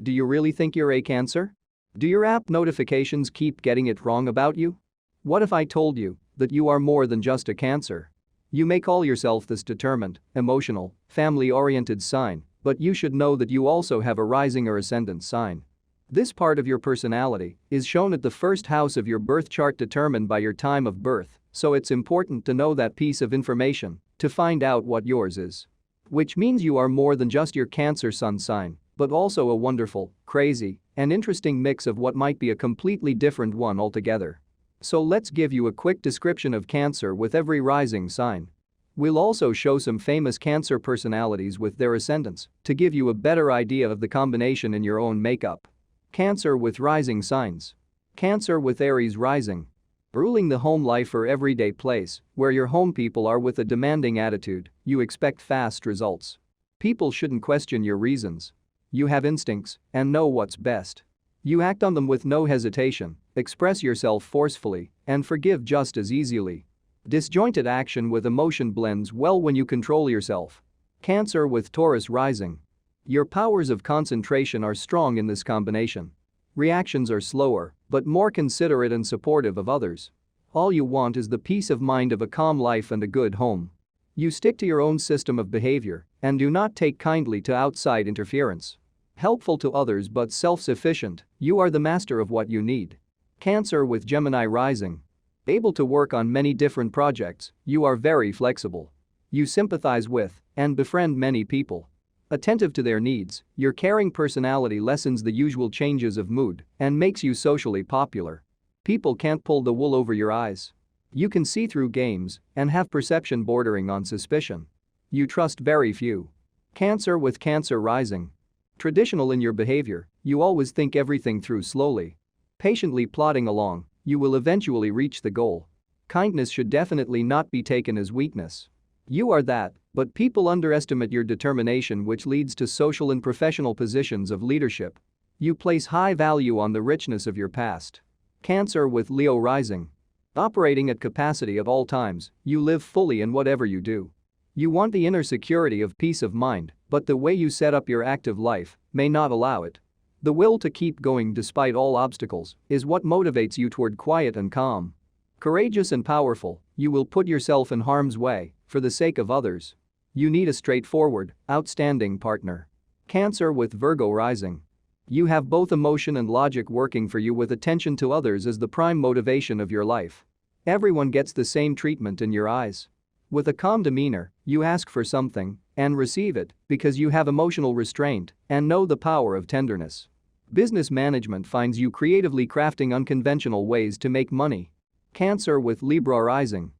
Do you really think you're a Cancer? Do your app notifications keep getting it wrong about you? What if I told you that you are more than just a Cancer? You may call yourself this determined, emotional, family-oriented sign, but you should know that you also have a rising or ascendant sign. This part of your personality is shown at the first house of your birth chart determined by your time of birth, so it's important to know that piece of information to find out what yours is. Which means you are more than just your Cancer sun sign, but also a wonderful, crazy, and interesting mix of what might be a completely different one altogether. So let's give you a quick description of Cancer with every rising sign. We'll also show some famous Cancer personalities with their ascendants to give you a better idea of the combination in your own makeup. Cancer with rising signs. Cancer with Aries rising. Ruling the home life or everyday place, where your home people are with a demanding attitude, you expect fast results. People shouldn't question your reasons. You have instincts and know what's best. You act on them with no hesitation, express yourself forcefully, and forgive just as easily. Disjointed action with emotion blends well when you control yourself. Cancer with Taurus rising. Your powers of concentration are strong in this combination. Reactions are slower, but more considerate and supportive of others. All you want is the peace of mind of a calm life and a good home. You stick to your own system of behavior and do not take kindly to outside interference. Helpful to others but self-sufficient, you are the master of what you need. Cancer with Gemini rising. Able to work on many different projects, you are very flexible. You sympathize with and befriend many people. Attentive to their needs, your caring personality lessens the usual changes of mood and makes you socially popular. People can't pull the wool over your eyes. You can see through games and have perception bordering on suspicion. You trust very few. Cancer with Cancer rising. Traditional in your behavior, you always think everything through slowly. Patiently plodding along, you will eventually reach the goal. Kindness should definitely not be taken as weakness. You are that, but people underestimate your determination, which leads to social and professional positions of leadership. You place high value on the richness of your past. Cancer with Leo rising. Operating at capacity at all times, you live fully in whatever you do. You want the inner security of peace of mind, but the way you set up your active life may not allow it. The will to keep going despite all obstacles is what motivates you toward quiet and calm. Courageous and powerful, you will put yourself in harm's way for the sake of others. You need a straightforward, outstanding partner. Cancer with Virgo rising. You have both emotion and logic working for you with attention to others as the prime motivation of your life. Everyone gets the same treatment in your eyes. With a calm demeanor, you ask for something and receive it because you have emotional restraint and know the power of tenderness. Business management finds you creatively crafting unconventional ways to make money. Cancer with Libra rising.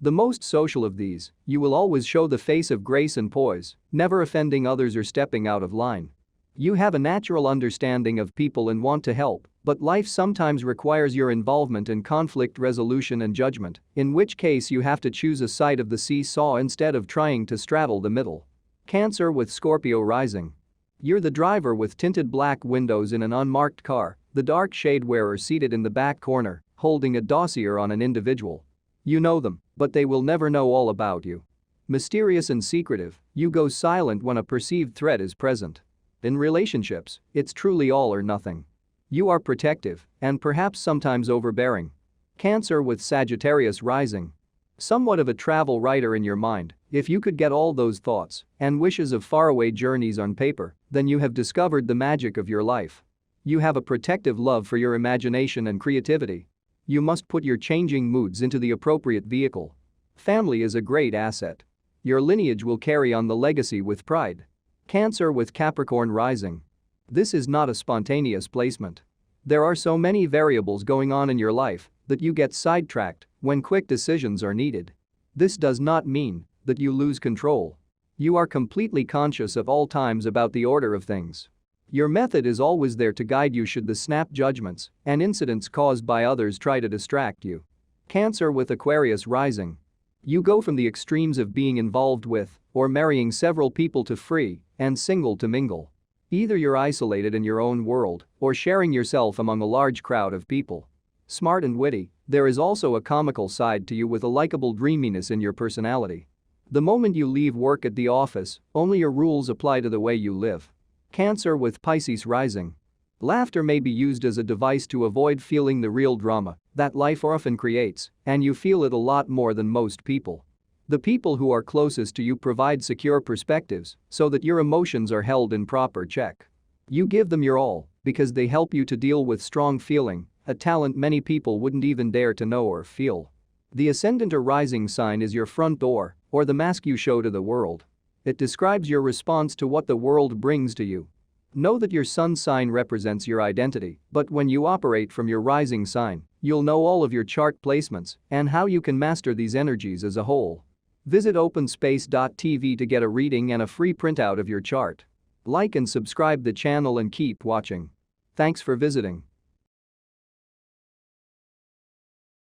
The most social of these, you will always show the face of grace and poise, never offending others or stepping out of line. You have a natural understanding of people and want to help, but life sometimes requires your involvement in conflict resolution and judgment, in which case you have to choose a side of the seesaw instead of trying to straddle the middle. Cancer with Scorpio rising. You're the driver with tinted black windows in an unmarked car, the dark shade wearer seated in the back corner, holding a dossier on an individual. You know them, but they will never know all about you. Mysterious and secretive, you go silent when a perceived threat is present. In relationships, it's truly all or nothing. You are protective and perhaps sometimes overbearing. Cancer with Sagittarius rising. Somewhat of a travel writer in your mind, if you could get all those thoughts and wishes of faraway journeys on paper, then you have discovered the magic of your life. You have a protective love for your imagination and creativity. You must put your changing moods into the appropriate vehicle. Family is a great asset. Your lineage will carry on the legacy with pride. Cancer with Capricorn rising. This is not a spontaneous placement. There are so many variables going on in your life that you get sidetracked when quick decisions are needed. This does not mean that you lose control. You are completely conscious at all times about the order of things. Your method is always there to guide you should the snap judgments and incidents caused by others try to distract you. Cancer with Aquarius rising. You go from the extremes of being involved with or marrying several people to free and single to mingle. Either you're isolated in your own world or sharing yourself among a large crowd of people. Smart and witty, there is also a comical side to you with a likable dreaminess in your personality. The moment you leave work at the office, only your rules apply to the way you live. Cancer with Pisces rising. Laughter may be used as a device to avoid feeling the real drama that life often creates, and you feel it a lot more than most people. The people who are closest to you provide secure perspectives so that your emotions are held in proper check. You give them your all because they help you to deal with strong feeling, a talent many people wouldn't even dare to know or feel. The ascendant or rising sign is your front door, or the mask you show to the world. It describes your response to what the world brings to you. Know that your sun sign represents your identity, but when you operate from your rising sign, you'll know all of your chart placements and how you can master these energies as a whole. Visit openspace.tv to get a reading and a free printout of your chart. Like and subscribe the channel and keep watching. Thanks for visiting.